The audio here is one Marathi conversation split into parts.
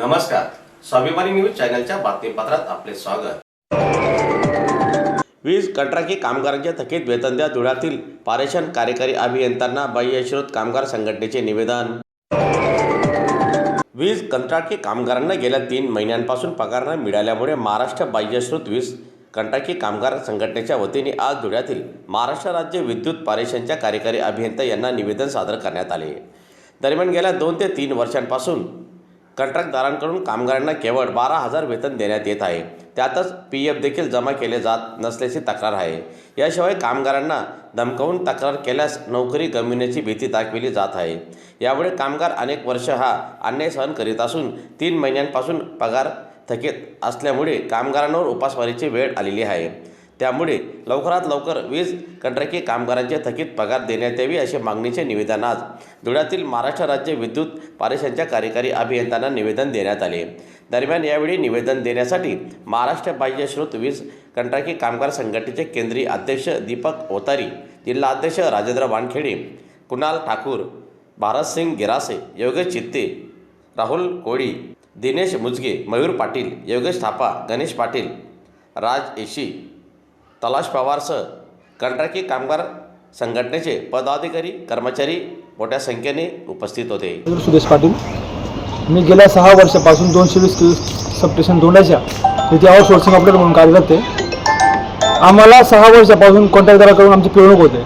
नमस्कार, स्वाभिमानी न्यूज चॅनलच्या बातमीपत्रात आपले स्वागत। वीज कंत्राटी कामगारांचे थकीत वेतन द्या। धुळ्यातील पारेषण कार्यकारी अभियंत्यांना बाह्यस्रोत कामगार संघटनेचे निवेदन। वीज कंत्राटी कामगारांना गेल्या 3 महिन्यांपासून पगार न मिळाल्यामुळे महाराष्ट्र बाह्यस्रोत वीज कंत्राटी कामगार संघटनेच्या वतीने आज धुळ्यातील महाराष्ट्र राज्य विद्युत पारेषणच्या कार्यकारी अभियंता यांना निवेदन सादर करण्यात आले। दरम्यान गेल्या 2 ते 3 वर्षांपासून कंत्राटदारांकडून कामगारांना केवळ 12,000 वेतन देण्यात येत आहे। त्यातच PF देखील जमा केले जात नसल्याची तक्रार आहे। याशिवाय कामगारांना धमकावून तक्रार केल्यास नोकरी गमावण्याची भीती दाखविली जात आहे। यामुळे कामगार अनेक वर्ष हा अन्याय सहन करीत असून 3 महिन्यांपासून पगार थकीत असल्यामुळे कामगारांवर उपासमारीची वेळ आलेली आहे। त्यामुळे लवकरात लवकर वीज कंत्राटी कामगारांचे थकीत पगार देण्यात यावी अशी मागणीचे निवेदन आज धुळ्यातील महाराष्ट्र राज्य विद्युत पारेषणच्या कार्यकारी अभियंत्यांना निवेदन देण्यात आले। दरम्यान यावेळी निवेदन देण्यासाठी महाराष्ट्र बाह्यस्रोत वीज कंत्राटी कामगार संघटनेचे केंद्रीय अध्यक्ष दीपक ओतारी, जिल्हा अध्यक्ष राजेंद्र वानखेडे, कुणाल ठाकूर, भारतसिंग गिरासे, योगेश चित्ते, राहुल कोळी, दिनेश मुजगे, मयूर पाटील, योगेश थापा, गणेश पाटील, राज एशी, तलाश पवारसह कंत्राटी कामगार संघटनेचे पदाधिकारी कर्मचारी मोठ्या संख्येने उपस्थित होते। सुदेश पाटील, मी गेल्या 6 वर्षापासून 220 सबस्टेशन दोंडाच्या इथे आउटसोर्सिंग ऑपरेटर म्हणून कार्यरत आहे। आम्हाला 6 वर्षापासून कॉन्ट्रॅक्टदाराकडून आमची पिळवणूक होते।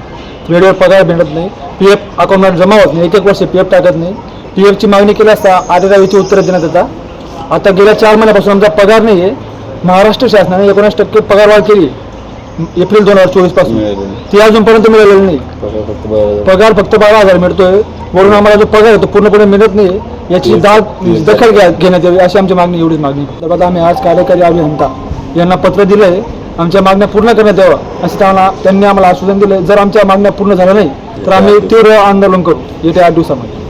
वेळेवर पगार भेटत नाही, PF अकाउंटमध्ये जमा होत नाही, 1 वर्ष PF टाकत नाही। PFची मागणी केली असता 8ची उत्तर देण्यात येतात। आता गेल्या 4 महिन्यापासून आमचा पगार नाही आहे। महाराष्ट्र शासनाने 19% पगारवाढ केली एप्रिल 2024 पासून, ती अजूनपर्यंत मिळालेली नाही। पगार फक्त 12,000 मिळतोय, वरून आम्हाला जो पगार आहे तो पूर्णपणे मिळत नाही। याची दखल घेण्यात यावी अशी आमची मागणी, एवढीच मागणी। तर आम्ही आज कार्यकारी अभियंता यांना पत्र दिलं आहे, आमच्या मागण्या पूर्ण करण्यात यावं असं त्यांनी आम्हाला आश्वासन दिलं। जर आमच्या मागण्या पूर्ण झाल्या नाही तर आम्ही तीव्र आंदोलन करू येत्या 8 दिवसामध्ये।